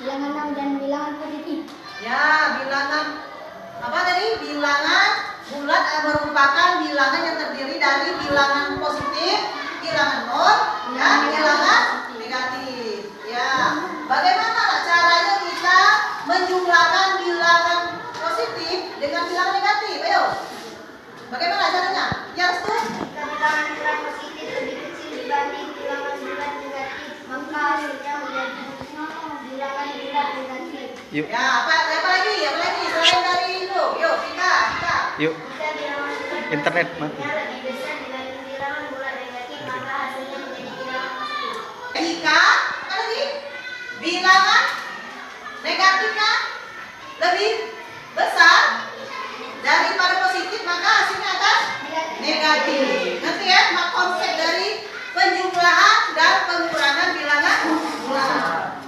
bilangan 6 dan bilangan positif. Ya, bilangan apa tadi? Bilangan bulat merupakan bilangan yang terdiri dari bilangan positif, bilangan nol, dan bilangan negatif. Ya, bagaimana caranya kita menjumlahkan bilangan positif dengan bilangan negatif? Ayo, bagaimana caranya? Ya, Restu? Jika bilangan bulat positif lebih kecil dibanding bilangan bulat negatif, maka hasilnya menjadi bilangan bulat negatif. Yuk. Ya, apa lagi? Apa lagi? Selain dari itu, yuk kita. Yuk. Jika bilangan bulat Internet positifnya lebih besar dibanding bilangan bulat negatif, maka hasilnya menjadi bilangan positif. Jika apa lagi? Bilangan negatifnya lebih besar daripada positif, maka hasilnya akan negatif. Ngerti ya? Konsep dari penjumlahan dan pengurangan bilangan bulat.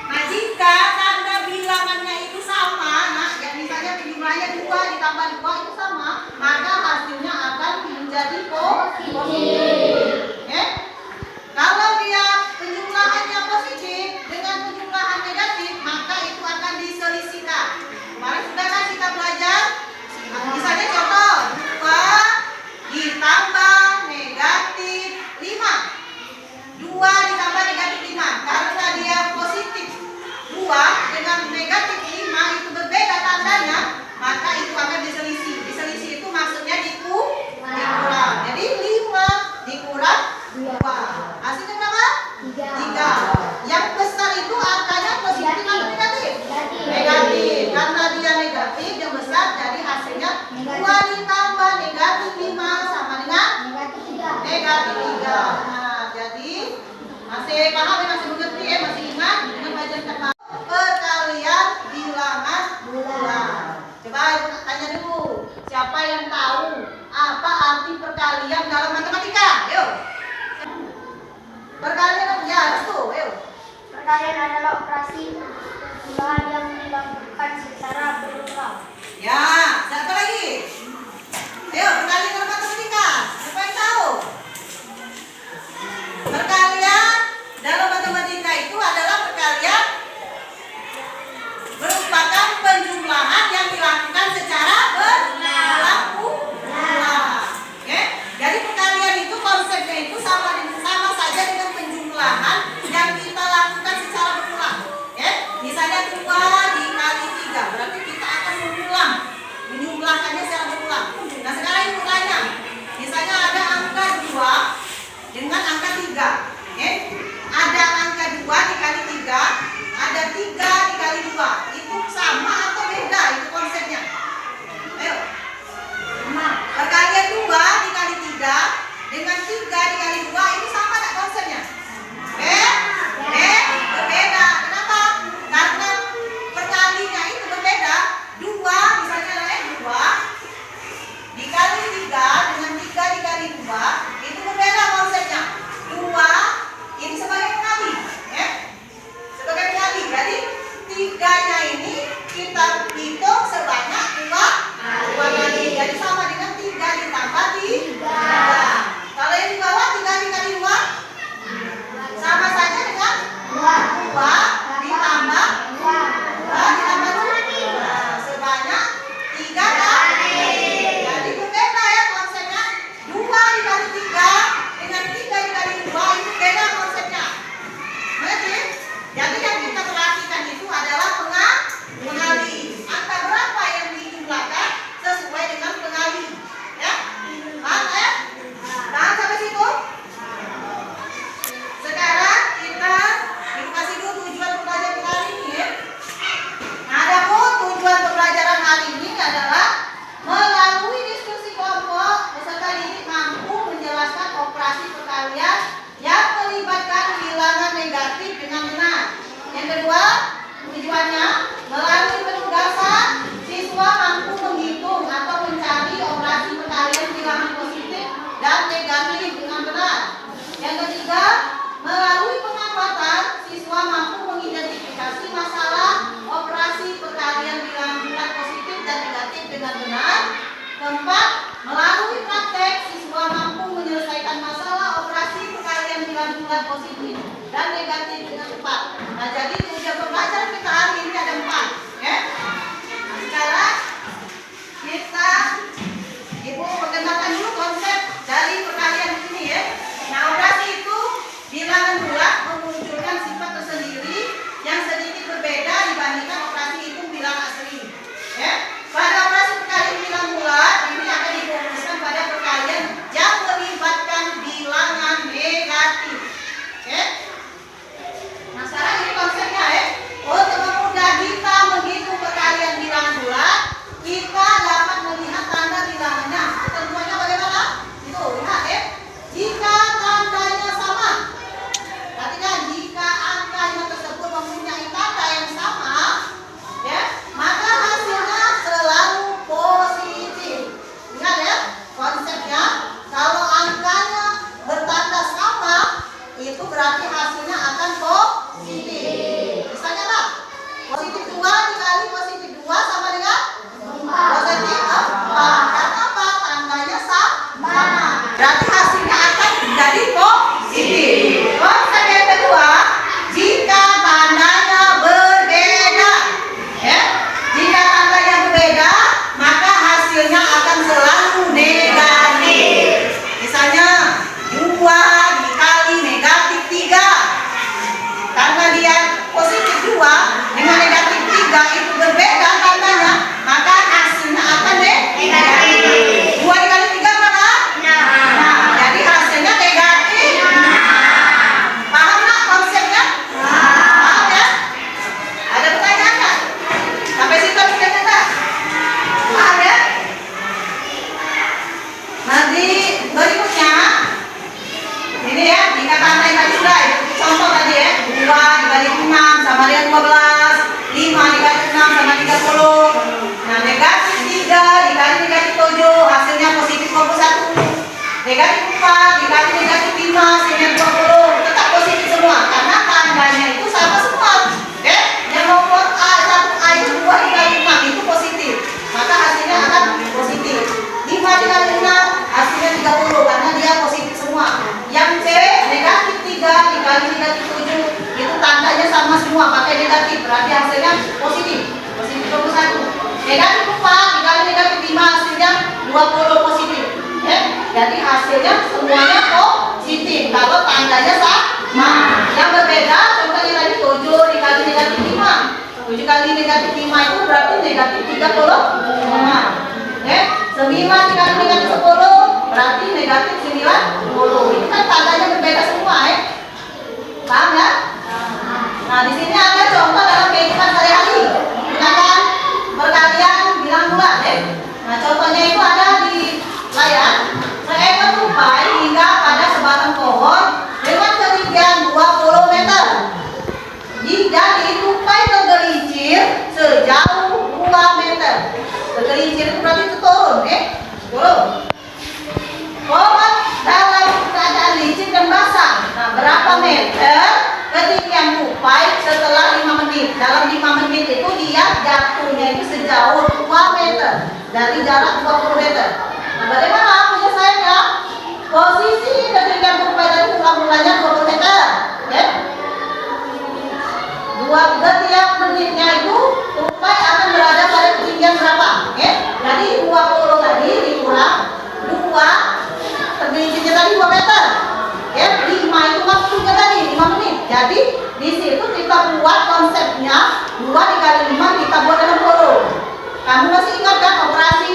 Nah, jika tanda bilangannya itu sama, nah, ya misalnya jumlahnya 2 ditambah 2 itu sama, maka hasilnya akan menjadi positif. Ya? Kalau dia penjumlahannya positif dengan penjumlahan negatif, maka itu akan diselisihkan. Kemarin sudah kan kita belajar, misalnya contoh 2 ditambah negatif 5. 2 ditambah negatif 5. Karena dia positif 2 dengan negatif 5 itu berbeda tandanya, maka itu akan diselisih. Diselisih itu maksudnya dikurang. Jadi 5 dikurang 2. Hasilnya berapa? 3. Yang besar itu angkanya positif atau negatif? Negatif. Karena dia negatif, yang besar jadi hasilnya 2 ditambah negatif 5 sama dengan negatif 3. Nah, jadi masih paham ya, masih mengerti ya, masih ingat dengan belajar tema perkalian bilangan bulat. Coba tanya dulu, siapa yang tahu apa arti perkalian dalam matematika? Yuk. Perkalian apa? Ya, itu. Yuk. Perkalian adalah operasi penjumlahan yang dilakukan secara berulang. Ya, satu lagi. Ayo, perkalian dalam matematika. Siapa yang tahu? Perkalian dalam matematika itu adalah perkalian merupakan penjumlahan yang dilakukan secara berulang. Oke? Jadi perkalian itu konsepnya itu sama saja dengan penjumlahan yang kita lakukan secara berulang. Oke? Misalnya 2 dikali 3, berarti kita akan menjumlahkannya secara berulang. Nah, sekarang ibu tanya, misalnya ada angka 2 dengan angka 3. Oke? Ada angka 2 dikali 3, ada 3 dikali 2. Itu sama atau beda itu konsepnya? Ayo. Perkalian 2 dikali 3 dengan 3 dikali 2 itu sama tak konsepnya? Berbeda. Kenapa? Karena perkalinya itu berbeda. 2 misalnya adalah 2 dikali 3 dengan 3 dikali 2 itu berbeda konsepnya. 2 ini sebagai pengali, ya? Sebagai pengali. Jadi 3-nya ini kita hitung sebanyak 2 kali. Jadi sama dengan 3 ditambah 3. Kalau yang di bawah 3 dikali 2 sama saja dengan 2 ditambah 2 sebanyak 3 kali. Jadi berbeda ya konsepnya. 2 dikali 3 dengan 3 dikali 2 itu beda konsepnya. Mengerti? Jadi yang kita perhatikan itu adalah pengali. Angka berapa yang dijumlahkan sesuai dengan pengali. Ya? Paham ya? Paham sampai situ? Sekarang kita kasih dulu tujuan pembelajaran kali ini ya. Nah, adapun tujuan pembelajaran hari ini adalah melalui diskusi kelompok peserta didik mampu menjelaskan operasi perkalian yang melibatkan bilangan negatif dengan benar. Yang kedua, tujuannya melalui penugasan siswa mampu menghitung atau mencari operasi perkalian bilangan positif dan negatif dengan benar. Yang ketiga, melalui pengamatan siswa mampu mengidentifikasi masalah operasi perkalian bilangan bulat positif dan negatif dengan benar. Keempat, melalui praktek siswa mampu menyelesaikan masalah operasi perkalian bilangan bulat positif dan negatif dengan tepat. Nah, jadi tujuan pembelajaran negatif, berarti hasilnya positif. Positif 21. Negatif 4 dikali negatif 5 hasilnya 20 positif. Ya. Jadi hasilnya semuanya positif kalau tandanya sama. Yang berbeda contohnya tadi 7 dikali negatif 5. 7 kali negatif 5 itu berarti negatif 35. Ya. 9 dikali negatif 10 berarti negatif 90. Ini kan tandanya berbeda semua ya. Paham ya? Nah, di sini ada contoh dalam kehidupan sehari-hari. Gunakan perkalian bilang bulat ya. Nah, contohnya itu ada di layar. Seekor tupai hingga pada sebatang pohon dengan ketinggian 20 meter. Jadi tupai tergelincir sejauh 2 meter. Tergelincir itu berarti itu turun turun. Pohon dalam keadaan licin dan basah. Nah, berapa meter ketinggian tupai setelah 5 menit? Dalam 5 menit itu dia jatuhnya itu sejauh 2 meter dari jarak 20 meter. Nah, bagaimana penyelesaiannya? Posisi ketinggian tupai tadi mulanya 20 meter. Ya. Setiap menitnya itu tupai akan berada pada ketinggian berapa? Ya. Jadi 20 tadi dikurang 2, tergelincirnya tadi 2 meter. Ya, 5 itu waktunya tadi 5 menit. Jadi di situ kita buat konsepnya 2 dikali 5 kita buat 60. Kamu masih ingat kan operasi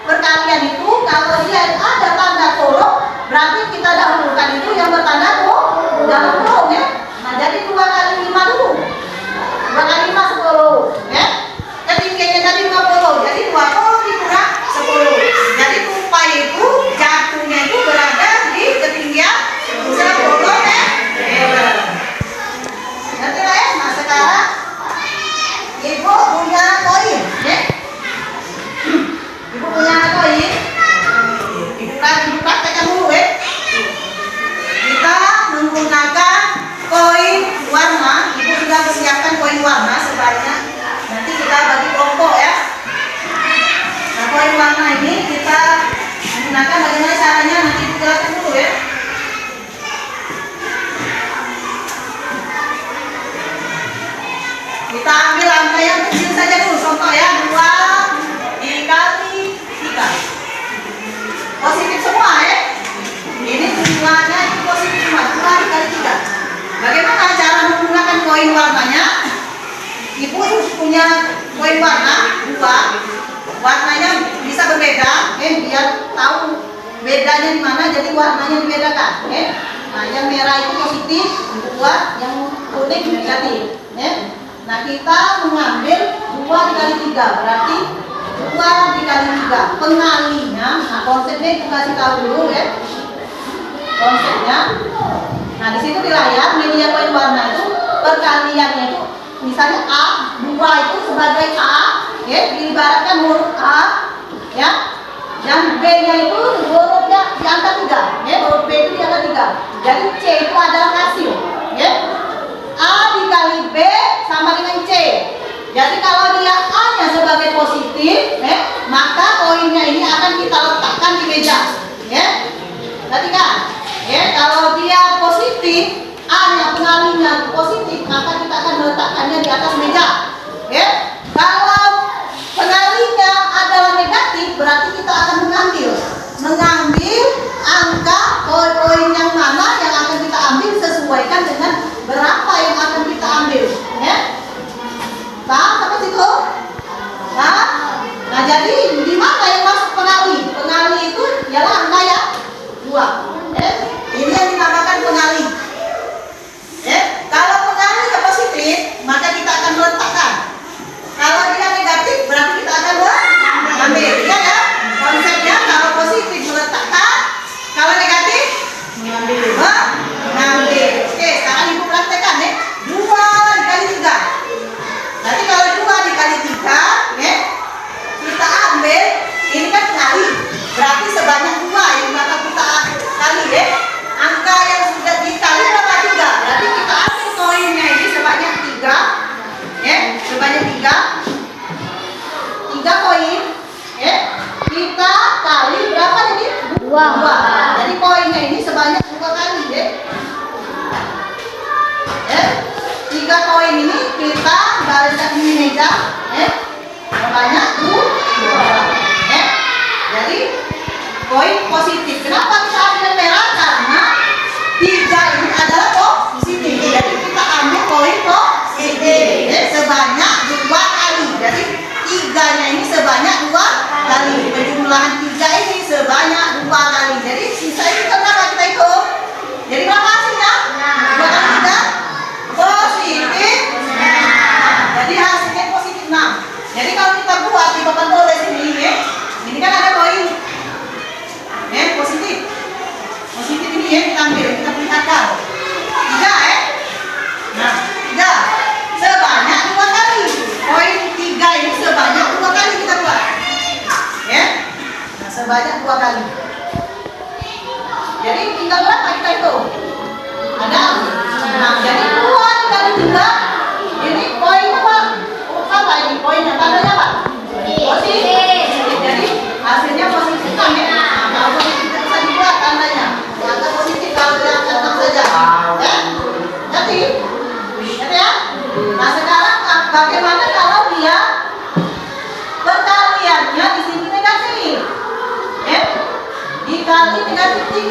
perkalian itu kalau dia ada tanda kurung berarti kita dahulukan itu yang bertanda dalam kurung ya. Nah, jadi 2 kali 5 dulu. 2 kali 5 10 ya. Ketinggiannya tadi 20. Jadi 20 dikurang 10. Jadi tupai itu jatuhnya itu berada di ketinggian 10 meter. Nanti lah ya. Nah, sekarang ibu punya koin ya. Ibu punya koin. Ibu praktekkan dulu ya. Kita menggunakan koin warna. Ibu sudah persiapkan koin warna sebanyak. Nanti kita bagi kelompok ya. Nah, koin warna ini kita menggunakan bagaimana caranya nanti ibu jelaskan dulu ya. Kita ambil angka yang kecil saja dulu. Contoh ya 2 dikali 3. Positif semua ya. Ini jumlahnya itu positif semua. 2 dikali 3. Bagaimana cara menggunakan koin warnanya? Ibu punya koin warna 2. Warnanya bisa berbeda, biar tahu bedanya di mana. Jadi warnanya dibedakan, Nah, yang merah itu positif, yang kuning negatif, Nah, kita mengambil 2 dikali 3, berarti 2 dikali 3. Pengalinya, nah konsepnya itu kasih tahu dulu ya. Konsepnya. Nah, di situ di layar media koin warna itu perkaliannya itu misalnya A, 2 itu sebagai A, ya, diibaratkan huruf A, ya. Dan B-nya itu hurufnya di angka 3, ya, huruf B itu di angka 3. Jadi C itu adalah hasil, ya. A dikali B sama dengan C. Jadi kalau dia A-nya sebagai positif, maka koinnya ini akan kita letakkan di meja, ya. Tadi kan? Ya, kalau dia positif, A-nya pengalinya positif, maka kita akan meletakkannya di atas meja. Ya. Kalau pengalinya adalah negatif, berarti kita akan mengambil angka koin yang mana yang akan kita ambil sesuaikan dengan berapa yang akan kita ambil. Ya. Paham sampai situ? Nah, jadi di mana yang masuk pengali? Pengali itu ialah angka yang 2. Ini yang dinamakan pengali. Kalau pengali positif, maka kita akan meletakkan. Kalau dia negatif, berarti kita akan mengambil. Ya, ya? Konsepnya kalau positif meletakkan, kalau negatif mengambil. Oke, sekarang ibu praktekkan 2 dikali 3. Nanti kalau 2 dikali 3, kita ambil. Ini kan pengali, berarti sebanyak 2 yang bakal kita kali angka yang sudah dikali berapa 3. Berarti kita ambil koinnya ini sebanyak 3, sebanyak 3 koin, kita kali berapa jadi 2. Jadi koinnya ini sebanyak 2 kali, 3 3 koin ini kita bariskan di meja, sebanyak 2. Jadi koin positif. Kenapa kita ambil merah? Karena 3 ini adalah positif. Jadi kita ambil koin positif. Sebanyak 2 kali. Jadi 3-nya ini sebanyak 2 kali. Penjumlahan 3 ini sebanyak 2 kali. Jadi sisa itu kenapa kita hitung? Jadi berapa hasilnya? 2 kali 3 positif. Jadi hasilnya positif 6. Jadi kalau kita buat di papan tulis ini, ini kan ada koin positif. Positif ini kita ambil, kita perlihatkan 3 Nah 3 sebanyak 2 kali. Koin 3 ini sebanyak 2 kali kita buat. Nah sebanyak 2 kali. Jadi tinggal berapa kita hitung? Ada 6. Jadi 2 dikali 3. Ini koin apa? Apa ini koinnya? Tandanya apa? Positif. Jadi hasilnya positif kan ya? Nah, kalau positif kita bisa dibuat tandanya. Diangkat positif kalau diangkat 6 saja. Jadi ya? Nah sekarang bagaimana kalau dia perkaliannya di sini negatif? Dikali negatif 3.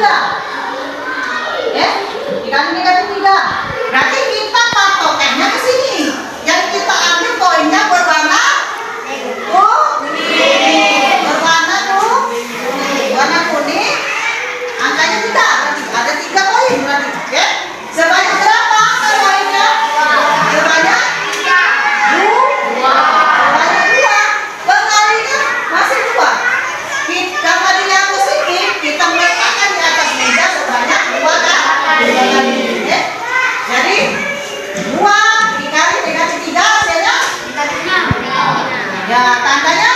Dikali negatif 3. Berarti kita patokannya ke sini. Yang kita ambil koinnya berwarna kuning. Berwarna kuning. Warna kuning. Angkanya 3. Berarti ada 3 koin berarti. Sebanyak berapa koinnya? Sebanyak 2. Sebanyak 2. Pengalinya masih 2. Karena dia positif, kita meletakkan di atas meja sebanyak 2 kali. Jadi 2 dikali negatif 3 hasilnya ya tandanya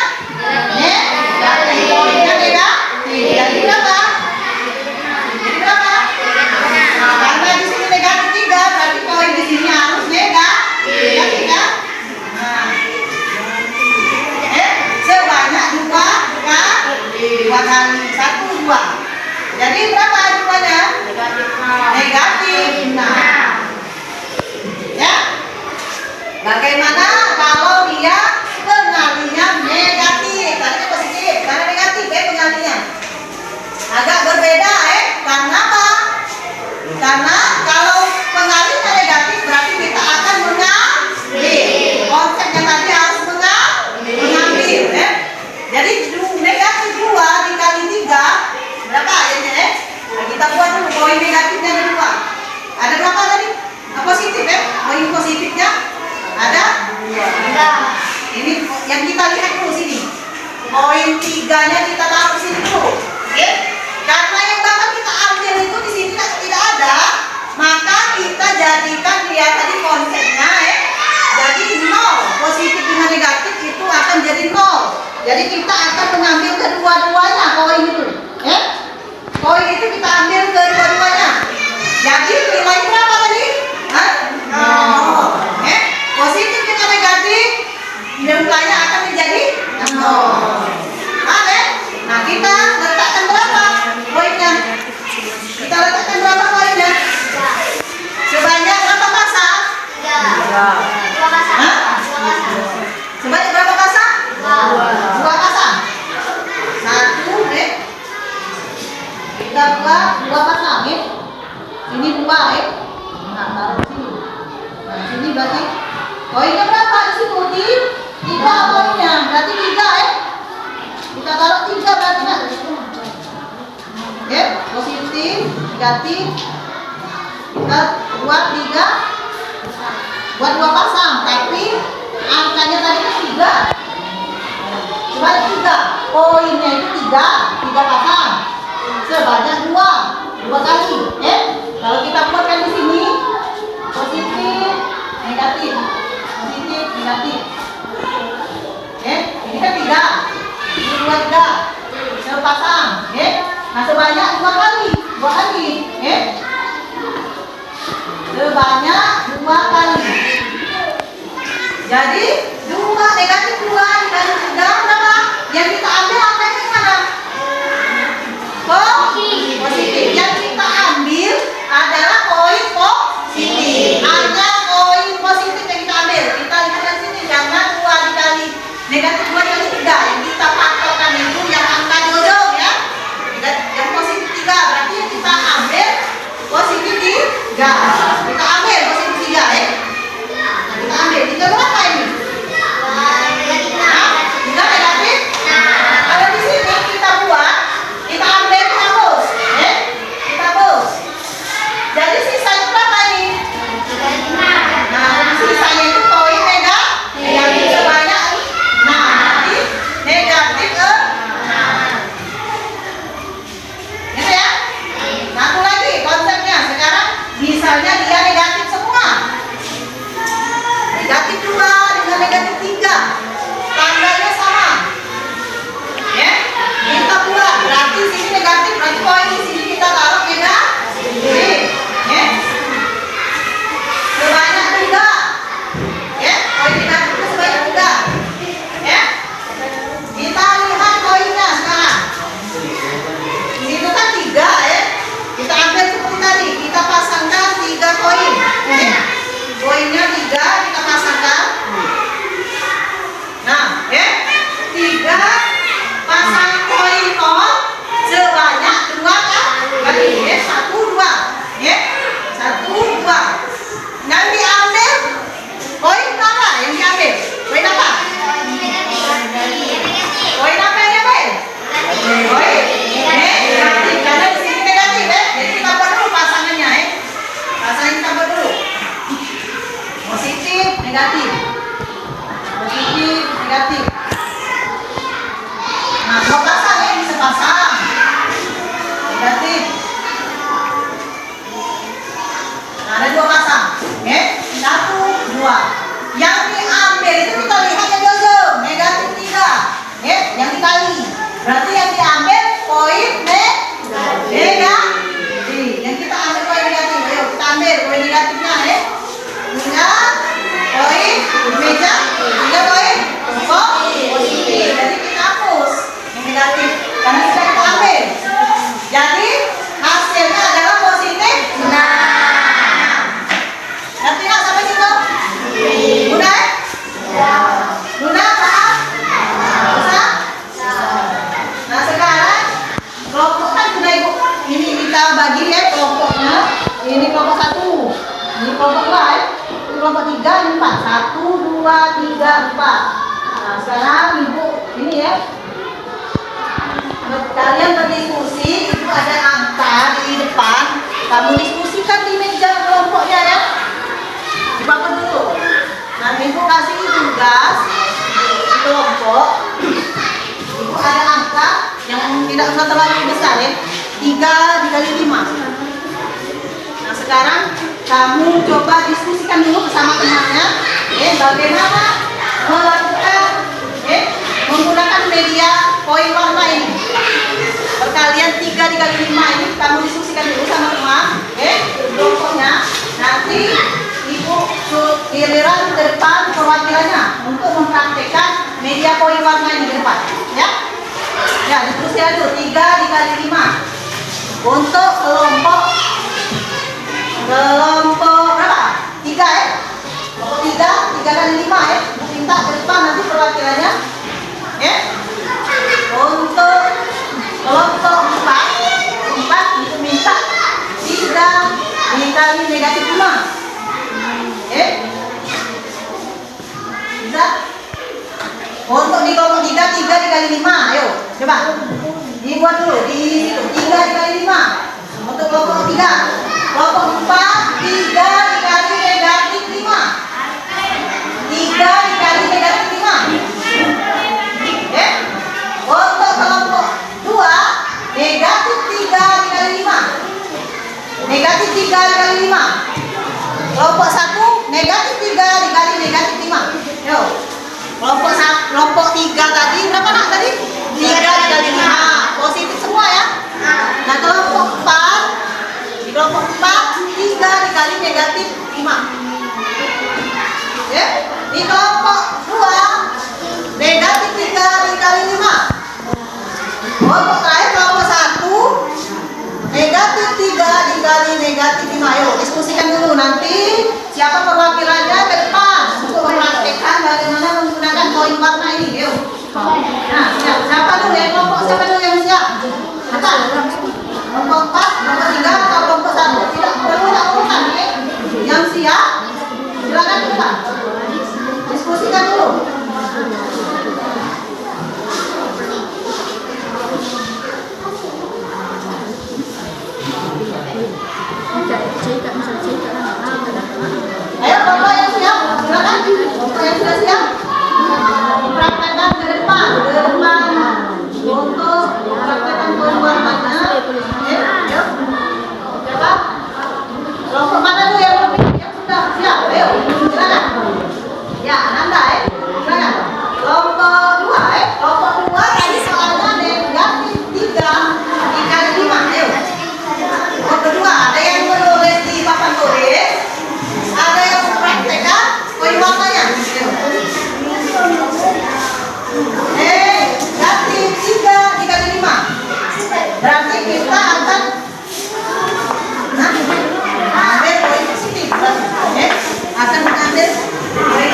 negatif. Koinnya negatif. Jadi berapa? Karena di sini negatif 3, berarti koin di sini harus negatif ya. Nah, sebanyak 2 kali 1 2. Jadi berapa jumlahnya? Negatif 6. Ya. Bagaimana kalau dia pengalinya negatif? Tadinya positif, karena negatif pengalinya. Agak berbeda karena apa? Karena kalau pengalinya negatif berarti kita akan mengambil. Konsepnya tadi harus mengambil. Jadi negatif 2 dikali 3 berapa akhirnya? Nah, kita buat dulu koin negatifnya ada 2. Ada berapa tadi? Positif koin positifnya ada 2. Ini yang kita lihat dulu sini. Koin 3-nya kita taruh sini dulu. Karena yang bakal kita ambil itu di sini tidak ada, maka kita jadikan dia tadi konsepnya jadi 0. Positif dengan negatif itu akan jadi 0. Jadi kita akan mengambil kedua-duanya koin itu. Koin itu kita ambil kedua-duanya. Jadi nilai berapa tadi? 0. Positif dengan negatif nilainya akan menjadi 0. Nah kita letakkan berapa koinnya? Kita letakkan berapa koinnya? Sebanyak berapa pasang? 2 pasang. Sebanyak berapa pasang? 2 pasang. 1 kita buat 2 pasang Ini 2 Nah taruh sini. Nah sini berarti koinnya berapa di sini? 3 koinnya. Berarti 3 Kita taruh 3 berarti kan? Positif, negatif. Kita buat 3. Buat 2 pasang, tapi angkanya tadi kan 3. Sebanyak 3. Koinnya itu 3 pasang. Sebanyak 2 kali. Kalau kita buatkan di sini positif, negatif, positif, negatif. Ini kan 3. Ini 2 sepasang. Nah sebanyak 2 kali. Sebanyak 2 kali. Jadi 2 negatif 2 dikali 3 berapa? Yang kita ambil angkanya mana? Positif. Yang kita ambil adalah koin positif. Hanya koin positif. Positif, negatif. Positif, negatif. Nah, dua pasang ya, bisa pasang. Negatif. Nah, ada dua pasang. Oke, 1, 2. Yang diambil itu kita lihat ya Jojo. Negatif 3. Oke, yang dikali. Berarti yang diambil poin negatif. Yang kita ambil poin negatif. Ayo kita ambil poin negatifnya ya. 3 poin di meja, 3 poin positif. Jadi kita hapus yang negatif karena sudah kita ambil. Jadi hasilnya adalah positif. Nanti nggak sampai situ? Mudah? Mudah paham? Bisa? Nah sekarang kelompok kan sudah ibu ini kita bagi ya kelompoknya. Ini kelompok 1, ini kelompok 2 ya. Ini kelompok 3, ini 4. 1, 2, 3, 4. Nah sekarang ibu ini ya. Kalian berdiskusi, itu ada angka di depan. Kamu diskusikan di meja kelompoknya ya. Dibaca dulu. Nah, ibu kasih tugas di kelompok. Ibu ada angka yang tidak usah terlalu besar ya. 3 dikali 5. Nah, sekarang kamu coba diskusikan dulu bersama temannya. Bagaimana melakukan menggunakan media poin warna ini. Perkalian 3 dikali 5 ini kamu diskusikan dulu sama teman. Kelompoknya. Nanti ibu giliran ke depan perwakilannya untuk mempraktekkan media poin warna ini di depan. Ya, diskusi dulu 3 dikali 5 untuk kelompok berapa? 3 ya. Kelompok 3 kali 5 ya. Minta ke depan nanti perwakilannya. Untuk kelompok 4 itu minta 3 dikali negatif 5. Bisa? Untuk di kelompok 3 dikali 5. Ayo, coba. Dibuat dulu di situ. 3 dikali 5. Untuk kelompok 3. Kelompok 4 3 dikali negatif 5. 3 dikali negatif 5. Untuk kelompok 2 negatif 3 dikali 5. Negatif 3 dikali 5. Kelompok 1 negatif 3 dikali negatif 5. Yuk. Kelompok 3 tadi berapa nak tadi? 3 dikali 5. Positif semua ya. Nah kelompok 4 di kelompok 4 3 dikali negatif 5. Di kelompok 2 negatif 3 dikali 5. Kelompok terakhir kelompok 1 negatif 3 dikali negatif 5. Ayo diskusikan dulu nanti siapa perwakilannya ke depan untuk mempraktekkan bagaimana menggunakan poin warna ini. Yuk. Nah, siapa dulu ya? Kelompok siapa dulu yang siap? Kelompok 4, kelompok 3 atau kelompok 1? Tidak perlu urutan ya. Yang siap silakan ke depan. Diskusikan dulu. Ayo kelompok yang siap, silakan. Kelompok yang sudah siap, mempraktekkan ke depan untuk mempraktekkan poin warnanya. Ayo, siapa? Kelompok mana dulu yang sudah siap? Ayo, silakan. Ya, Ananda silakan. Kelompok 2 kelompok 2 tadi soalnya negatif 3 dikali 5. Ayo. Kelompok 2 ada yang menulis di papan tulis, ada yang mempraktekkan poin warnanya. Negatif 3 dikali 5. Berarti kita akan ambil poin positif. Akan mengambil poin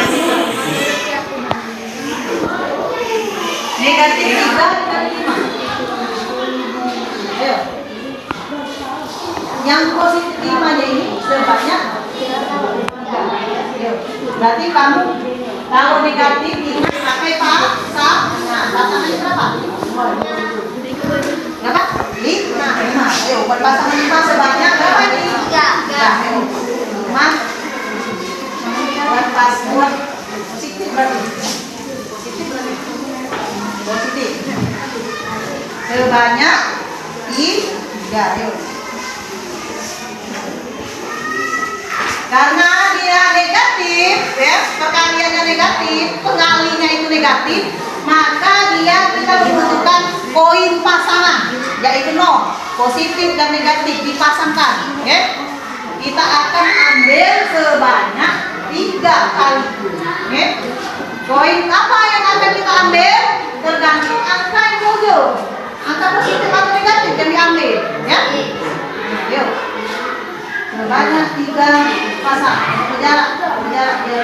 negatif 3 dikali 5. Ayo. Yang positif 5-nya ini sebanyak 3. Berarti kamu kalau negatif ini pakai pasang. Nah, pasangannya berapa? Berapa? 5. Ayo, buat pasangan 5 sebanyak berapa ini? 3. Ayo. 5. plus 2 positif berarti. Positif. Sebanyak 3. Yuk. Karena dia negatif, ya, perkaliannya negatif, pengalinya itu negatif, maka dia kita membutuhkan koin pasangan, yaitu 0, positif dan negatif dipasangkan. Ya. Kita akan ambil sebanyak 3 kali. Ya. Koin apa yang akan kita ambil? Tergantung angka yang muncul. Angka positif atau negatif yang diambil. Ya. Yuk. Sebanyak 3 pasang. Berjarak ya.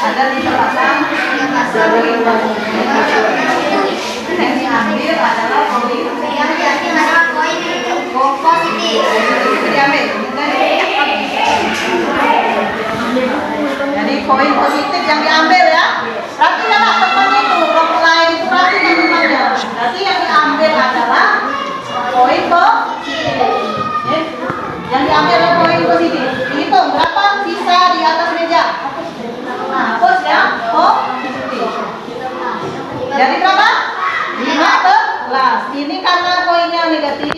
Ada 3 pasang. Yang diambil adalah koin. Positif. Diambil. Jadi koin positif yang diambil ya. Berarti dapat temannya itu kelompok lain itu berarti temannya. Berarti yang diambil adalah koin positif. Yang diambil adalah koin positif. Hitung berapa sisa di atas meja. Nah, hapus ya. Positif. Jadi berapa? 15. Ini karena koinnya negatif.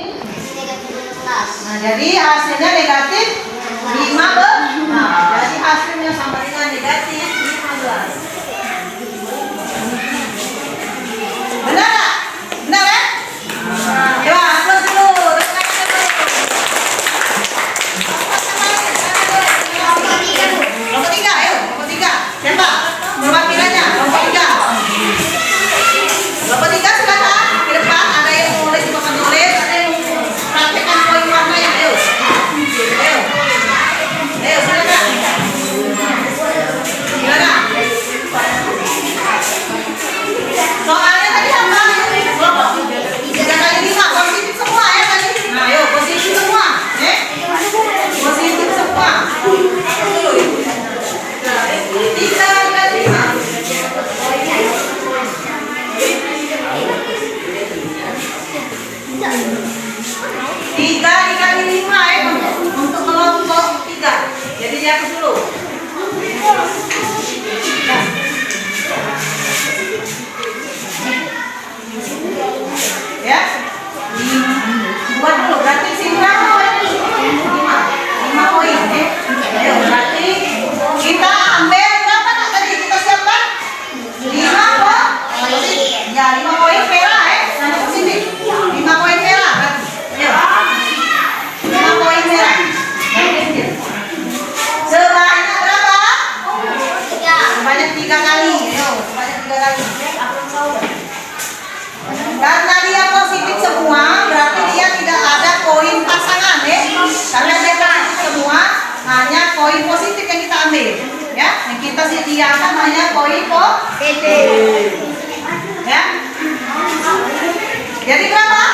Nah, jadi hasilnya negatif 15. Nah, jadi hasilnya sama dengan negatif 15. Benar nggak? Benar ya? Coba hapus dulu. Nomor 3, ayo. Nomor 3. Siapa? Perwakilannya. Nomor 3. Nomor 3 silakan. Ke depan ada yang nulis di papan tulis, ada yang praktekkan koin warna ya. Ayo. Ayo. Ayo silakan. Silakan. Soalnya tadi apa? Kelompok 3 kali 5 positif semua ya tadi. Nah, ayo positif semua, positif semua. 3 kali 5. 3 dikali 5 ya untuk kelompok 3. Jadi dihapus dulu. Ya. Buat dulu berarti sini berapa koin? 5 koin ya. Ayo berarti kita ambil berapa nak tadi kita siapkan? 5 koin. Ya 5 koin merah ya. Nanti ke sini. 5 koin merah berarti. Ayo. 5 koin merah. Sebanyak berapa? 3. Sebanyak 3 kali. Ayo, sebanyak 3 kali. Dan tadi yang positif semua berarti dia tidak ada koin pasangan ya. Karena dia positif semua, hanya koin positif yang kita ambil. Ya, yang kita sediakan hanya koin positif. Ya. Jadi berapa?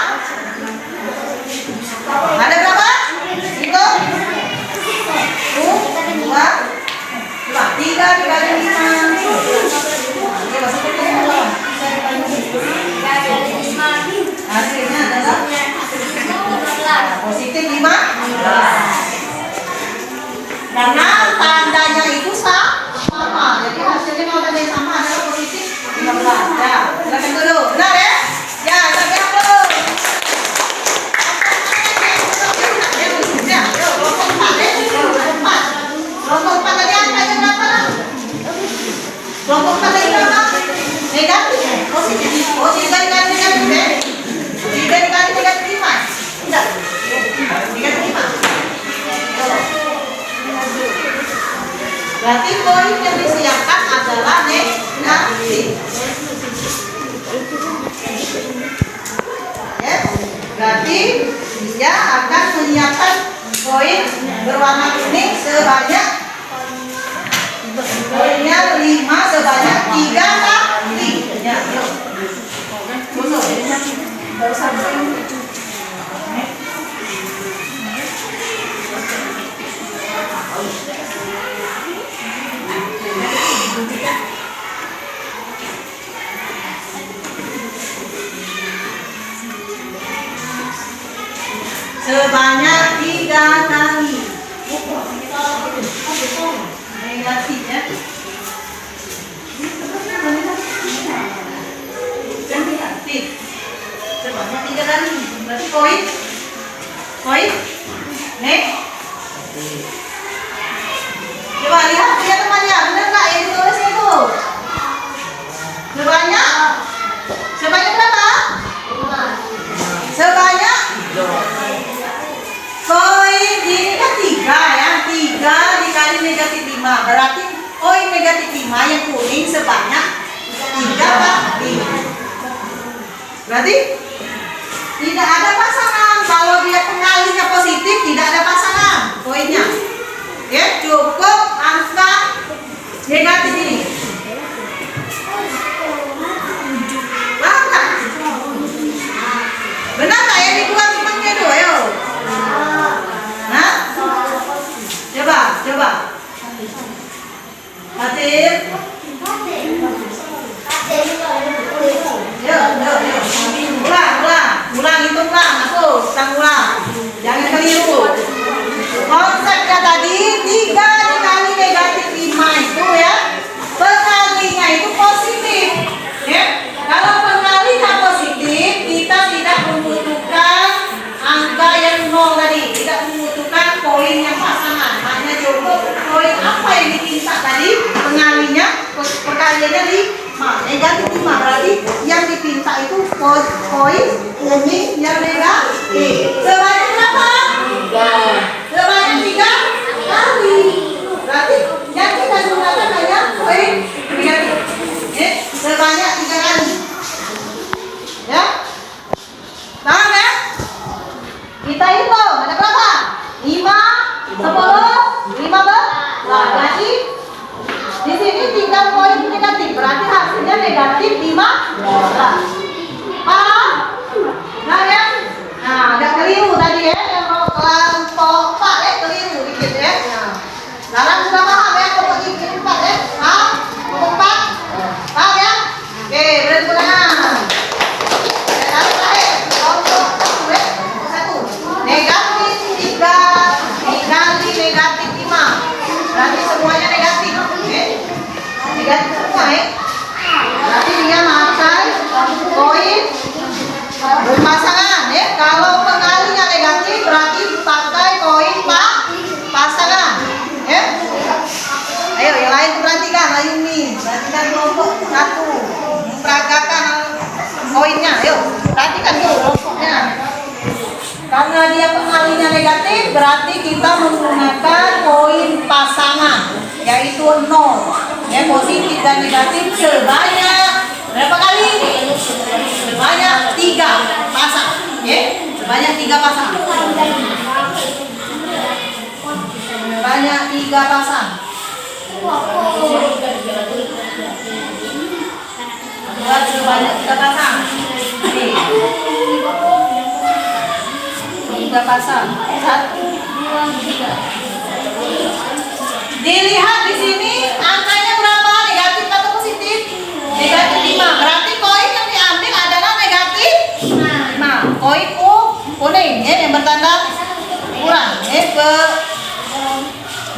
Ada berapa? Itu 2, 3 dikali 5. Hasilnya adalah positif 5. Karena tandanya itu sama. Jadi hasilnya kalau tanda yang sama adalah positif 15. Ya, silakan dulu. Benar ya? Ya, silakan dulu. Ya, kelompok 4 ya. Kelompok 4 tadi angkanya berapa lah? Kelompok 4 tadi berapa? Negatif, positif. Oh, 3 dikali negatif ya? 3 dikali negatif 5. Tidak. Negatif 5. Berarti koin yang disiapkan adalah negatif. Ya, berarti dia akan menyiapkan koin berwarna kuning sebanyak koinnya 5 sebanyak 3 kali. Ya, yuk. Tutup. Baru sampai. Nah, berarti koin negatif 5 yang kuning sebanyak 3 kali. Berarti tidak ada pasangan. Kalau dia pengalinya positif, tidak ada pasangan koinnya. Ya, cukup angka negatif ini. Paham tak? Benar tak yang dibuat temannya itu? Ayo. Nah, coba. Hadir. Yuk. Ulang, hitung ulang. Aku, ulang. Jangan keliru. Konsepnya tadi 3 dikali negatif 5 itu ya. Pengalinya itu positif. Ya. Kalau pengalinya positif, kita tidak membutuhkan angka yang 0 tadi. Tidak membutuhkan koin yang pasangan. Hanya cukup koin apa yang dipinta tadi. Pengalinya, perkaliannya 5. Negatif 5. Berarti yang dipinta itu koin yang negatif. Sebanyak berapa? 3. Sebanyak 3 kali. Berarti yang kita gunakan hanya koin negatif. Sebanyak 3 kali. Ya? Paham ya? Kita hitung. Ada berapa? 5, 10, 15. Berarti di sini tinggal koin negatif. Berarti hasilnya negatif 15. Paham? Nah ya? Nah, agak keliru tadi ya. Yang kelompok 4 ya, keliru dikit ya. Sekarang sudah paham ya kelompok 4 ya? Paham? Kelompok 4? Paham ya? Oke, berarti gunakan. Negatif 3 dikali negatif 5. Berarti semuanya negatif. Negatif semua ya. Berarti dia pakai koin berpasangan ya. Kalau pengalinya negatif berarti pakai koin pasangan ya. Ayo yang lain perhatikan, Ayumi. Perhatikan kelompok 1. Peragakan koinnya. Ayo perhatikan dulu kelompoknya. Karena dia pengalinya negatif, berarti kita menggunakan koin pasangan, yaitu 0. Ya, positif dan negatif sebanyak berapa kali? Sebanyak 3 pasang. Ya, sebanyak 3 pasang. Sebanyak 3 pasang. Buat sebanyak 3 pasang. Nih. 3 pasang. 1, 2, 3. Dilihat di sini angkanya berapa? Negatif atau positif? Negatif 5. Berarti koin yang diambil adalah negatif 5. Koin kuning ya, yang bertanda kurang ya, ke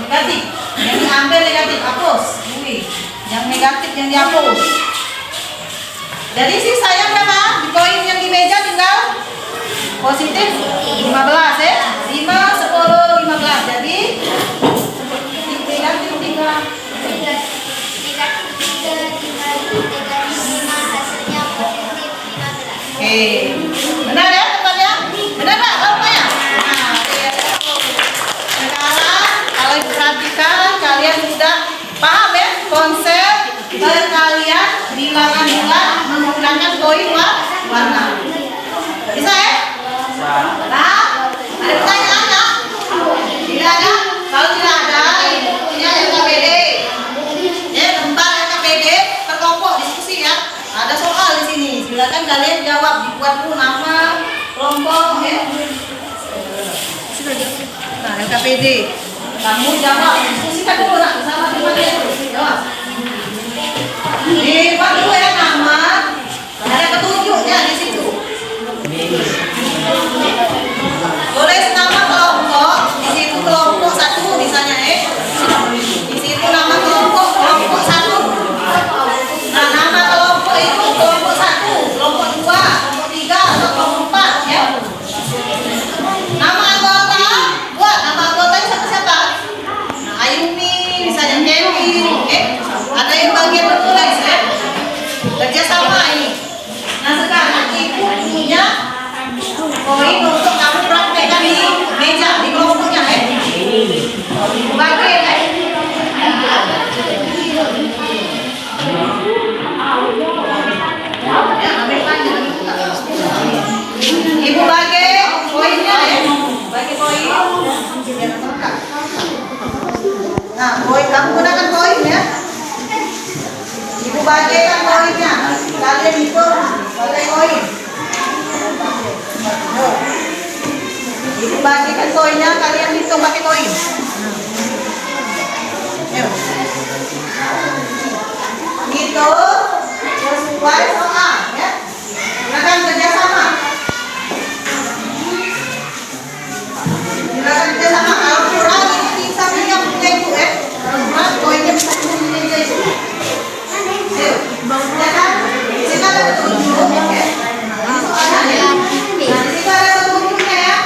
negatif. Yang diambil negatif, hapus. Ini yang negatif yang dihapus. Jadi sisanya berapa? Di koin yang di meja tinggal positif 15 ya. 5, 10, 15. Jadi negatif 3. Negatif 3 dikali negatif 5 hasilnya positif 15. Oke. Benar ya teman-teman? Benar nggak kelompoknya? Nah, sekarang kalau diperhatikan kalian sudah paham ya konsep perkalian bilangan bulat menggunakan koin warna. Bisa ya? Nah, ada pertanyaan nggak? Tidak ada? Kalau tidak ada, ibu punya LKPD. Ya, tentang LKPD per kelompok diskusi ya. Ada soal di sini. Silakan kalian jawab, dibuat dulu nama kelompok ya. Nah, LKPD. Kamu jawab, diskusikan dulu nak bersama teman-teman dulu. Jawab. Dibuat dulu ya nama. Ada petunjuknya di situ. Tulis nama kelompok, di situ kelompok 1 misalnya di situ nama kelompok 1. Nah, nama kelompok itu kelompok 1, kelompok 2, kelompok 3, atau kelompok 4 ya. Nama anggota, buat nama anggotanya siapa-siapa? Nah, Ayumi, misalnya Kevin, ada yang bagian bertulis ya. Kerjasama ini. Nah, sekarang ibu punya koin untuk kamu praktekkan di meja, di kelompoknya ya. Bagi koin. Kamu gunakan koin ya. Ibu bagikan koinnya. Kalian hitung pakai koin. Ibu bagikan koinnya, kalian hitung pakai koin. Yuk. Hitung sesuai soal ya. Gunakan kerjasama. Gunakan kerjasama. Kalau kurang ini bisa punya ibu ya. Kalau kurang koinnya bisa punya ibu. Yuk. Ya kan? Di sini ada petunjuk ya. Ini soalnya ya. Nah, di situ ada petunjuknya ya.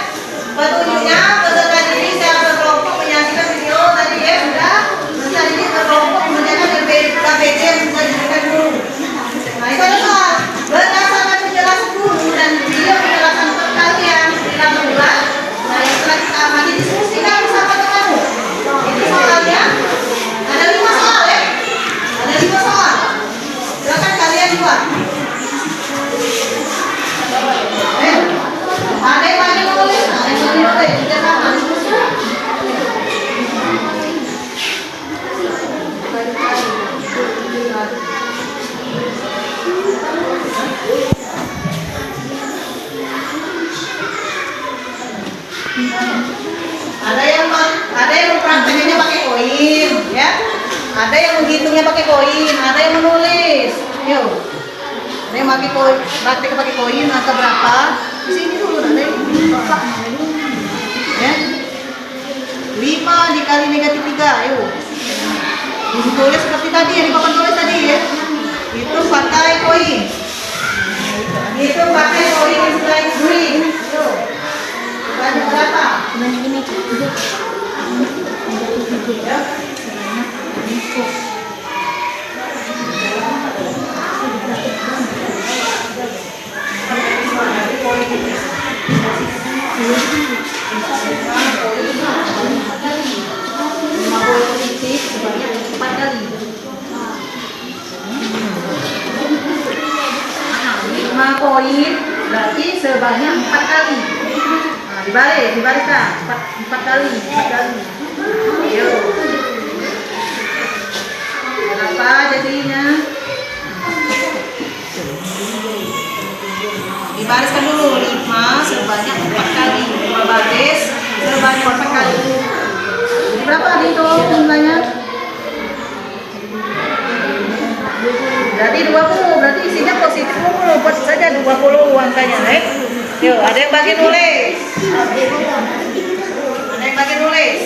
Petunjuknya peserta diri secara berkelompok menyaksikan video tadi ya sudah. Peserta diri berkelompok mengerjakan KBD yang sudah diberikan guru. Nah itu ada soal. Berdasarkan penjelasan guru dan video penjelasan kalian bila berulang. Nah yang telah kita amati diskusikan bersama temanmu. Itu soalnya ada 5 soal ya. Ada 5 soal. Silakan kalian buat. Ada yang lagi nulis, ada yang lagi nulis, tidak sama. Ada yang mempraktekannya pakai koin, ya. Ada yang menghitungnya pakai koin, ada yang menulis. Yuk. Ada yang pakai koin, praktek pakai koin angka berapa? Di sini dulu ada yang ya. 5 dikali negatif 3, ayo. Ditulis seperti tadi yang dipakai tulis tadi ya. Itu pakai koin. Itu pakai koin yang sudah green. Yuk. Banyak berapa? Ya. Sebanyak 4 kali. 5 koin berarti sebanyak 4 kali. Nah, dibalikkan 4 kali. Ayo. Berapa jadinya? Dibariskan dulu 5 sebanyak 4 kali. 5 baris sebanyak 4 kali. Jadi berapa dihitung jumlahnya? Berarti 20, berarti isinya positif 20, buat saja 20 angkanya, Yuk, ada yang bagi nulis. Ada yang bagi nulis.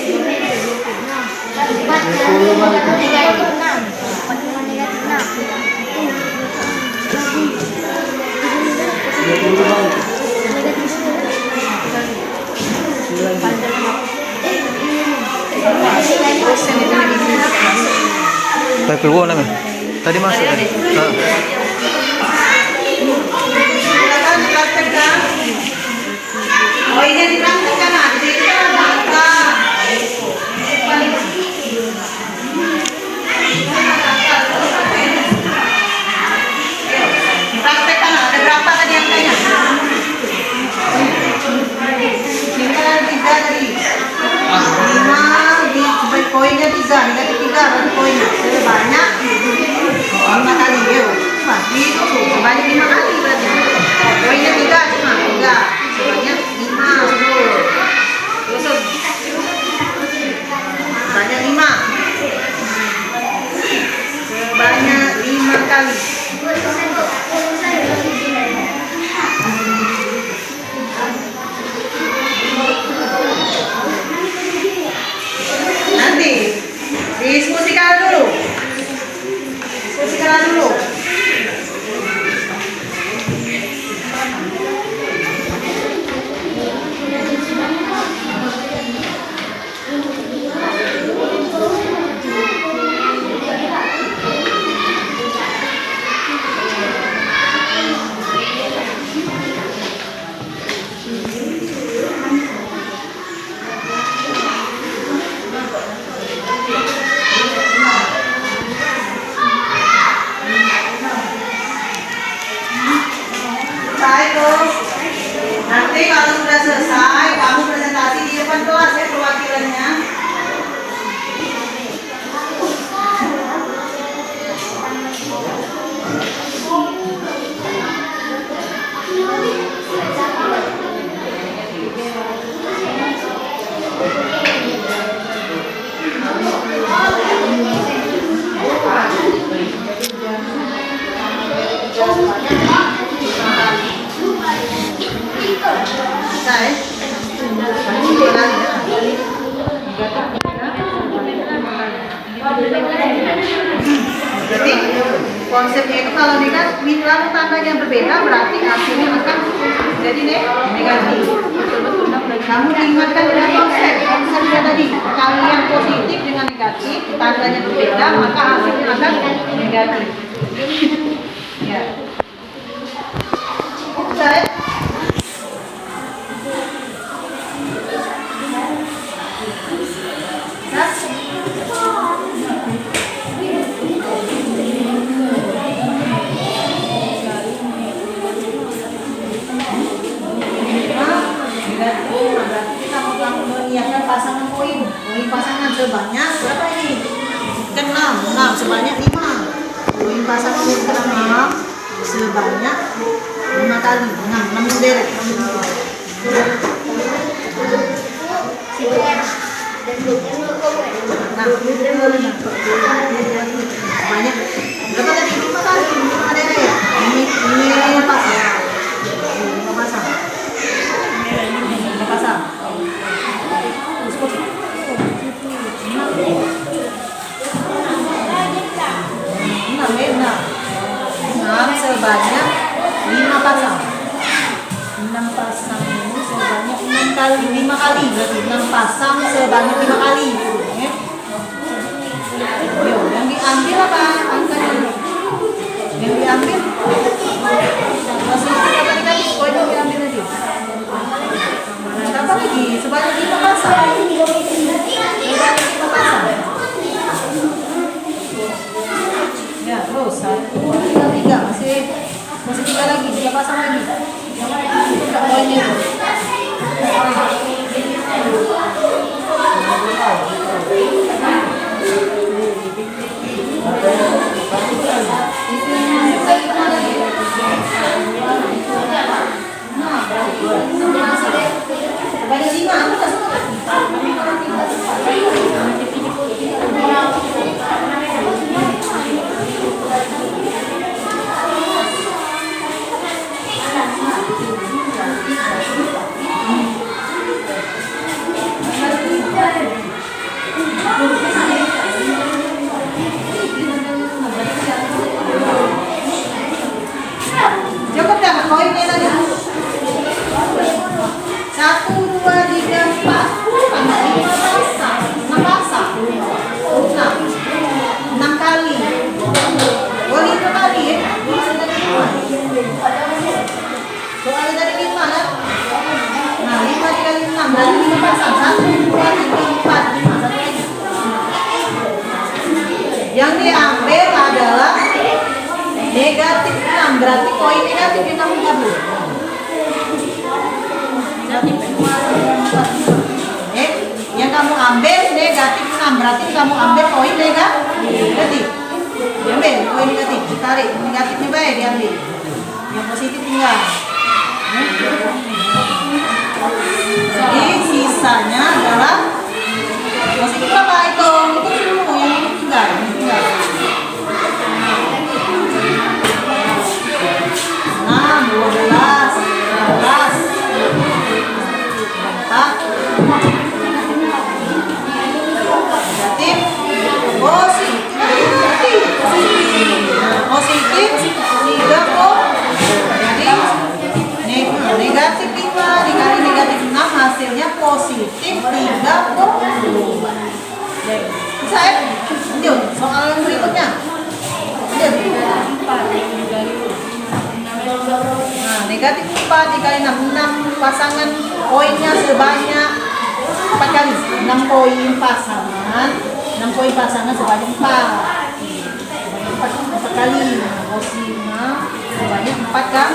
ไปkeluar nama. Tadi masuk tadi. Silakan dipraktekkan. Oh ini dipraktekkan, nah di sini kan ada angka. Dipraktekkan, ada berapa tadi angkanya? Ini kan ada 3 tadi. 5 di koinnya 3, negatif 3 berarti koinnya sebanyak 5 kali ya. Itu sebanyak 5 kali berarti. Koinnya 3 cuma 3 sebanyak 5 terus sebanyak 5 kali. Nanti diskusikan dulu. Jadi konsepnya itu kalau bilang tandanya berbeda berarti hasilnya akan jadi negatif. Betul-betul. Kamu diingatkan dengan konsepnya tadi. Kalau yang positif dengan negatif tandanya berbeda maka hasilnya akan negatif. Ya. Saya menyiapkan pasangan koin pasangan sebanyak berapa ini? Kan 6 sebanyak 5. Koin pasangan yang ke-6 sebanyak 5 kali 6 deret. Banyak berapa tadi? 5 kali 5 deret. Ini pasang. 5 pasang. 5 pasang. Sebanyak 5 pasang. 6 pasang ini sebanyak 6 kali 5 kali berarti 6 pasang sebanyak 5 kali. Yo, yang diambil apa angkanya? Yang diambil masih apa tadi? Koin yang diambil tadi. Apa lagi? Sebanyak 5 pasang. Sebanyak 5 pasang. Ya, terus 1, 2, 3 masih 3 lagi, 3 pasang lagi. Buka koinnya itu. Banyak 5, aku tak suka. Cukup dah koinnya tadi. 1, 2, 3, 4. 6 pasang. 6 kali. Oh, 5 kali ya. Soalnya tadi 5 kan? Nah, 5 dikali 6 berarti 5 pasang. 1, 2, 3, 4, 5. Satu lagi. Yang diambil adalah negatif 6, berarti koin negatif yang kamu ambil. Negatif 4. Yang kamu ambil negatif 6, berarti kamu ambil koin negatif. Diambil koin negatif, ditarik negatifnya baik diambil. Yang positif tinggal. Jadi sisanya adalah positif berapa itu? Itu dulu yang ini tinggal. Positif 3 kok. Jadi negatif 5 dikali negatif 6 hasilnya positif 30. Bisa ya? Lanjut soal yang berikutnya. Nah, negatif 4 dikali 6 pasangan koinnya sebanyak 4 kali. 6 koin pasangan sebanyak 4. 4 kali. Posisi 5 sebanyak 4 kan?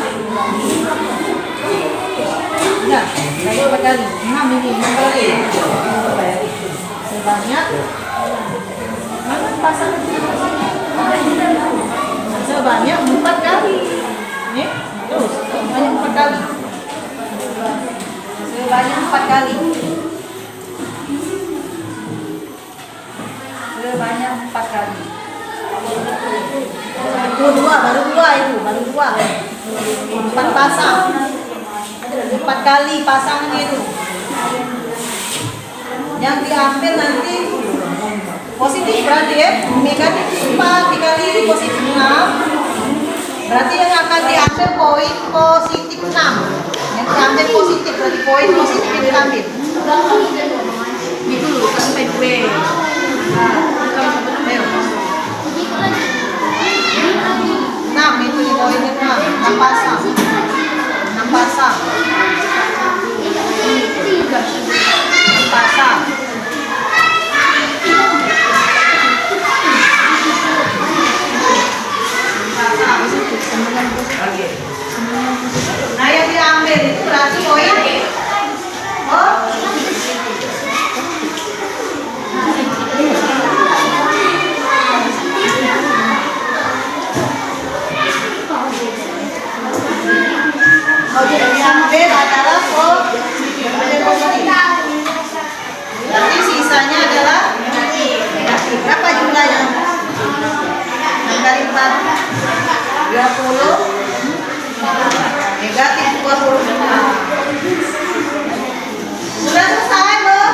Ya, dari 4 kali. 6 ini 6 kali. Sebanyak mana pasangan sebanyak 4 kali. Nih, terus sebanyak 4 kali. Sebanyak 4 kali. Sebanyak 4 kali. Baru dua itu, baru 4 pasang. 4 kali pasangannya itu. Yang diambil nanti Positif berarti ya, negatif 4 dikali positif 6. Berarti yang akan diambil poin positif 6. Yang diambil positif, berarti poin positif yang diambil. Gitu loh, sampai gue. Ayo. 6 itu di poinnya 6 pasang. 6 pasang. 6 pasang. Nah yang diambil itu berarti poin. Oh. Yang diambil adalah positif. Nanti sisanya adalah negatif. Berapa jumlahnya? 6 kali 4 20, negatif 20. Sudah selesai belum?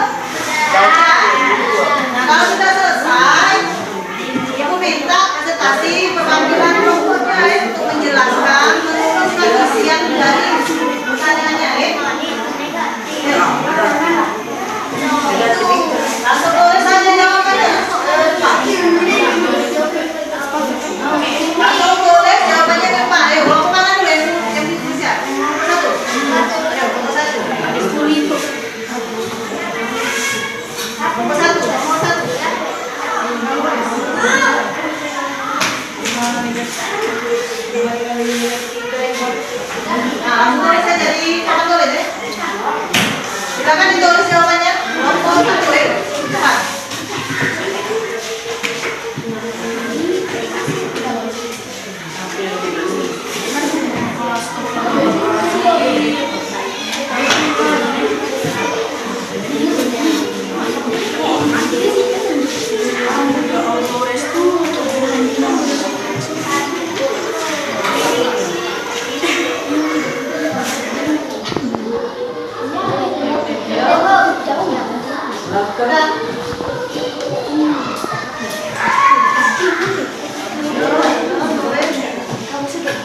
Nah kalau sudah selesai, Ibu minta presentasi pemanggilan rumputnya ya, untuk menjelaskan merumuskan isian dari pertanyaannya ya. Langsung tulis saja jawabannya. Langsung tulis jawabannya ke Pak. Ayo, mau kemana dulu yang ditulis ya? Satu. Ayo, nomor 1. Nomor 1. Nomor 1 ya. Nah, langsung tulis saja di papan tulis ya. Silakan ditulis jawabannya. Nomor 1 ya. Cepat.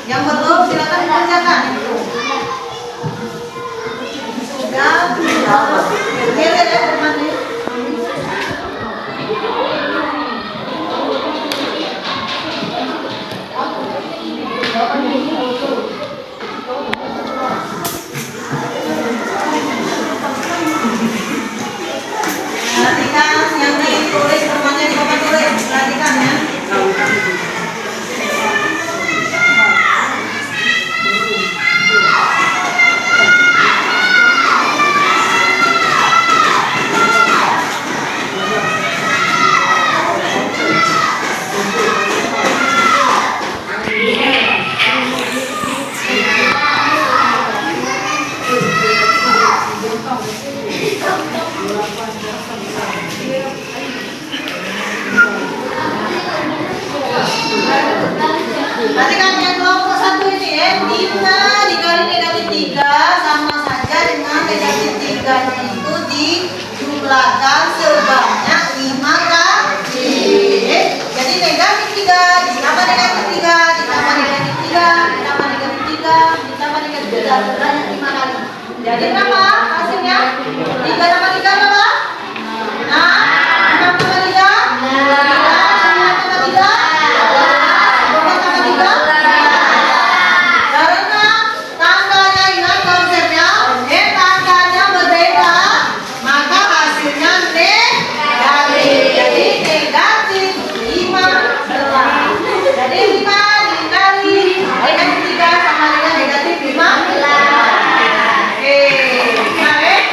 Yang belum silakan dikerjakan. Sudah. Lihat ya teman-teman. Perhatikan yang ditulis semuanya di papan tulis. Perhatikan ya. Perhatikan yang kelompok 1 ini ya, 5 dikali negatif 3 sama saja dengan negatif 3 itu dijumlahkan sebanyak 5 kali. Jadi negatif 3 ditambah negatif 3 ditambah negatif 3 ditambah negatif 3 ditambah negatif 3 sebanyak 5 kali. Jadi berapa hasilnya? 3 tambah 3 berapa? Nah, 6 tambah 3 karena tanggalnya ingat konsepnya, tanggalnya berbeda, maka hasilnya negatif. Jadi negatif 15. Jadi 5 dikali negatif 3 sama dengan negatif 15. Oke, baik.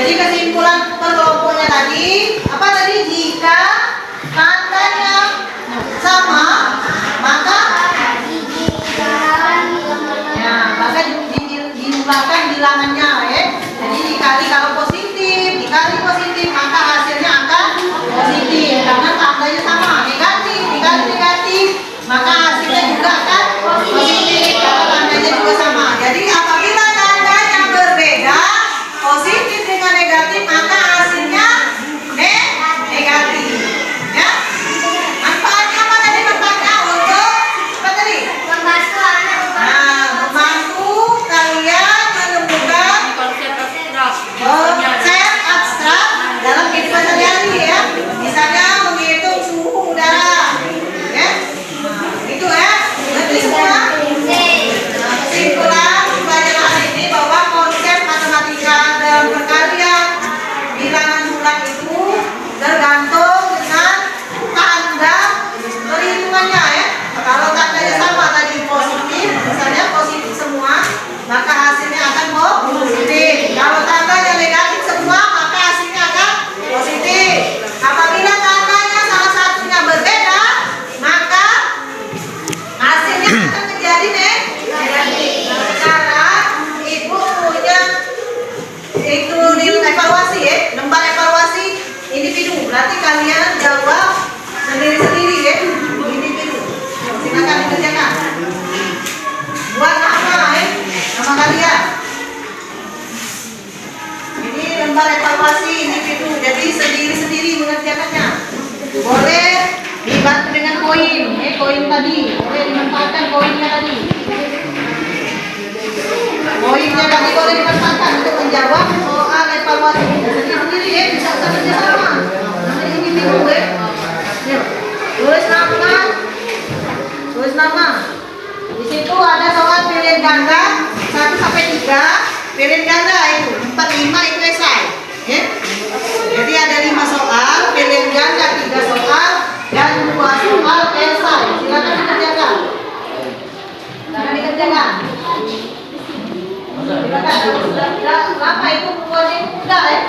Jadi kesimpulan kelompoknya tadi, apa tadi? Jika tandanya sama, maka ya, maka dijumlahkan bilangannya ya. Jadi dikali kalau positif, maka hasilnya akan positif karena tandanya sama. Negatif dikali negatif, maka hasilnya juga akan positif karena tandanya juga sama. Jadi apabila tandanya berbeda, positif dengan negatif, maka hasilnya negatif. Ya. Manfaatnya apa tadi? Manfaatnya untuk apa tadi? Nah, membantu kalian menemukan konsep abstrak dalam kehidupan sehari-hari ya. Misalnya menghitung suhu udara. Ya. Itu ya. Berarti semua. Kesimpulan pelajaran hari ini bahwa konsep matematika dalam perkalian bilangan bulan itu tergantung dengan tanda perhitungannya ya. Kalau tandanya sama tadi positif, misalnya positif semua, maka hasilnya akan positif. Kalau tandanya negatif semua, maka hasilnya akan positif. Apabila tandanya salah satunya berbeda, maka hasilnya akan menjadi negatif. Nah, sekarang ibu punya itu evaluasi ya, lembar evaluasi individu. Berarti kalian jawab sendiri-sendiri ya, individu. Silakan dikerjakan. Buat nama ya, nama kalian. Ini lembar evaluasi individu, jadi sendiri-sendiri mengerjakannya. Boleh dibantu dengan koin, koin tadi, boleh dimanfaatkan koinnya tadi. Koinnya tadi boleh dimanfaatkan untuk menjawab soal evaluasi sendiri-sendiri ya, bisa kerja sama. Namanya individu ya. Tulis nama. Di situ ada soal pilihan ganda 1 sampai 3. Pilihan ganda itu 4, 5 itu esai. Ya. Jadi ada 5 soal, pilihan ganda 3 soal dan 2 soal esai. Silakan dikerjakan. Lama itu buatnya mudah ya.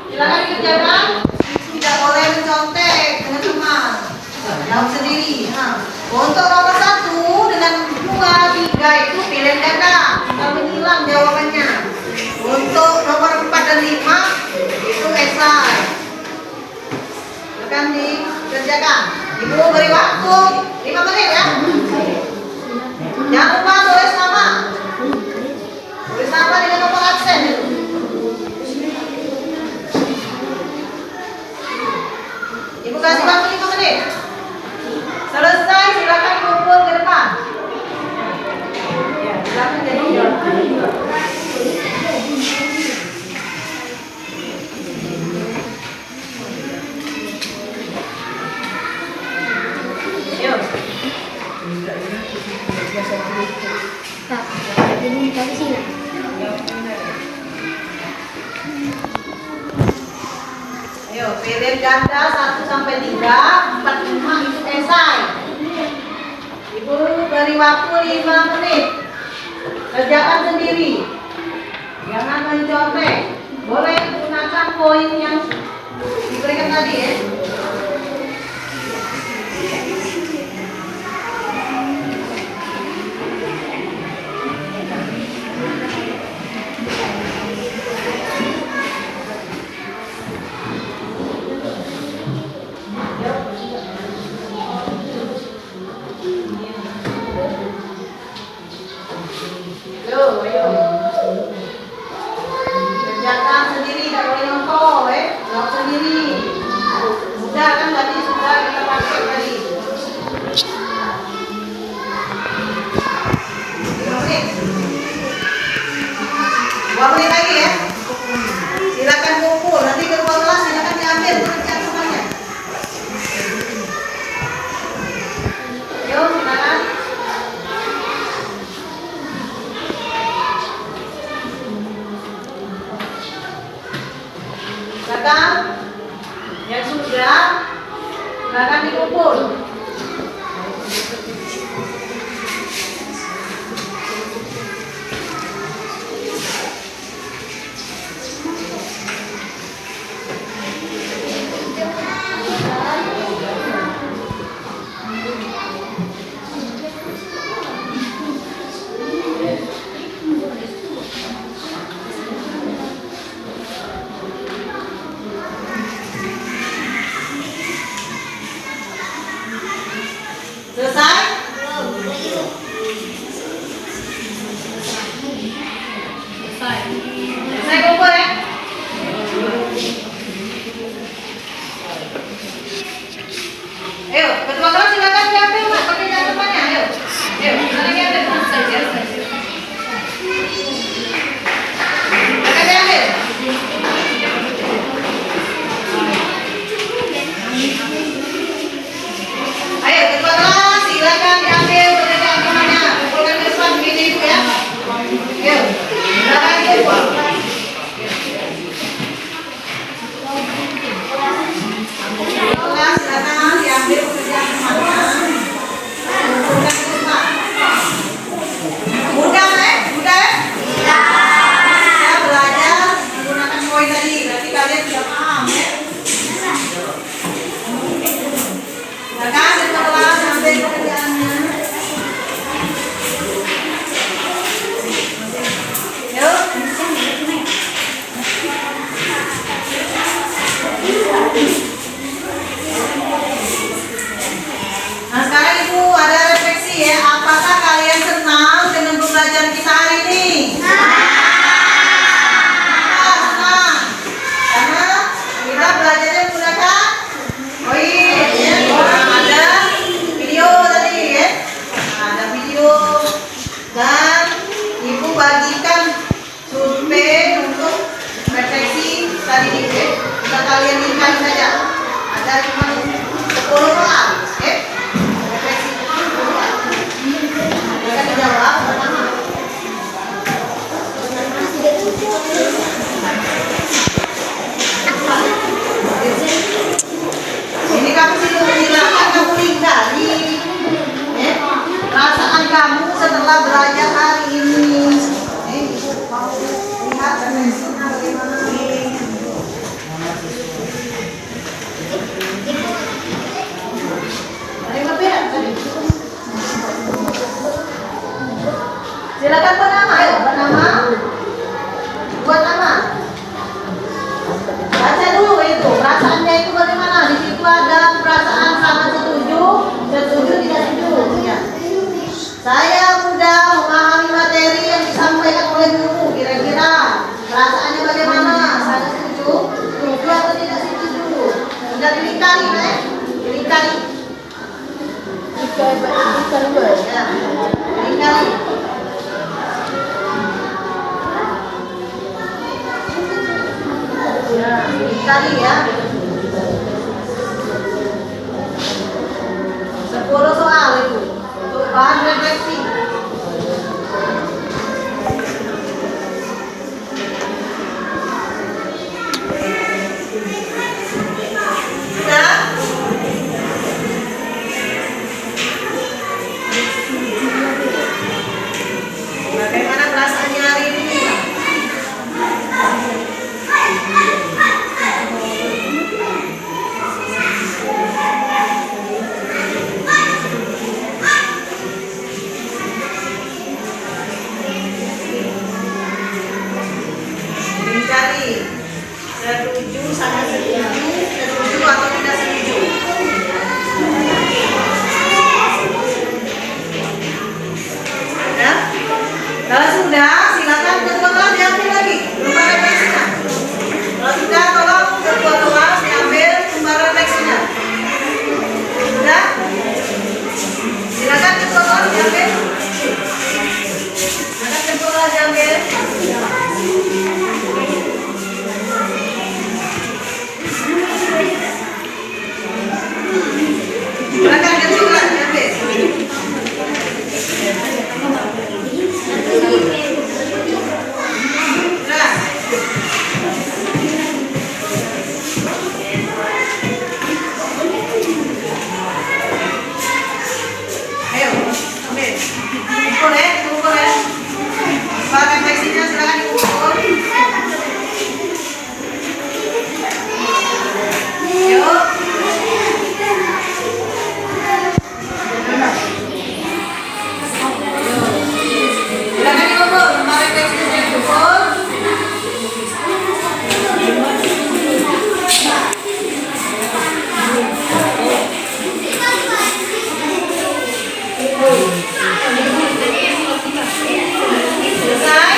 Silakan dikerjakan. Tidak boleh mencontek dengan teman. Jawab sendiri. Untuk nomor 1 dengan 2, 3 itu pilihan ganda. Kita menghilang jawabannya. Untuk nomor 4 dan 5 itu esai. Silakan dikerjakan. Ibu beri waktu 5 menit ya. Jangan lupa tulis nama. Tulis nama dengan nomor absen. Ibu kasih waktu 5 menit. Selesai, silakan kumpul ke depan. Ya, silakan jadi. Yuk. Ayo, pilihan ganda 1 sampai 3, 4, 5 itu esai. Ibu beri waktu 5 menit. Kerjakan sendiri. Jangan mencontek. Boleh gunakan poin yang diberikan tadi ya. Kerjakan sendiri, tidak boleh nyontoh jawab sendiri. Mudah kan tadi sudah kita pakai tadi. 2 menit lagi ya. Silakan kumpul, nanti ke ruang kelas silakan diambil kerjaan semuanya. Yuk, silakan. Silakan. Yang sudah, silakan dikumpul. kali saja. Ada cuma 10 soal. Oke? Refleksi 10 soal. Akan dijawab pertama. Ini kamu silakan kamu hindari perasaan kamu setelah belajar hari ini. Mau lihat refleksinya bagaimana? Ada yang lebih tadi? Silakan buat nama ya, buat nama. Buat nama. Baca dulu itu, perasaannya itu bagaimana? Di situ ada perasaan sangat setuju, setuju tidak setuju. Ya. Saya mudah memahami materi yang disampaikan oleh guru. Kira-kira perasaannya bagaimana? Sangat setuju, setuju atau tidak setuju? Sudah dilingkari, dilingkari. Ya, dilingkari. Ya, dilingkari ya. 10 soal itu untuk bahan refleksi. Sudah? Bagaimana perasaannya hari ini? Cari setuju, sangat setuju, setuju atau tidak setuju. Ya? Kalau sudah, silakan ketua diambil lagi lembar refleksinya. Kalau sudah, tolong ketua kelas diambil lembar refleksinya. Sudah? Silakan ketua kelas diambil. Silakan ketua kelas diambil. Silakan ketua diambil. Nah. Ayo, ambil. Kumpul ya, kumpul ya. Pak refleksinya silakan dikumpul. Yuk. Silakan dikumpul, lembar refleksinya dikumpul. Selesai.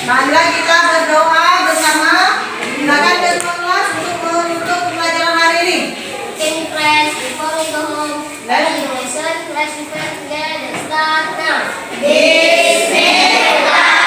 Marilah kita berdoa bersama. Silakan ketua kelas untuk menutup pelajaran hari ini. In class, before we go home, let's listen, let's prepare together. Start now. Bismillahirrahmanirrahim.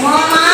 Mohon maaf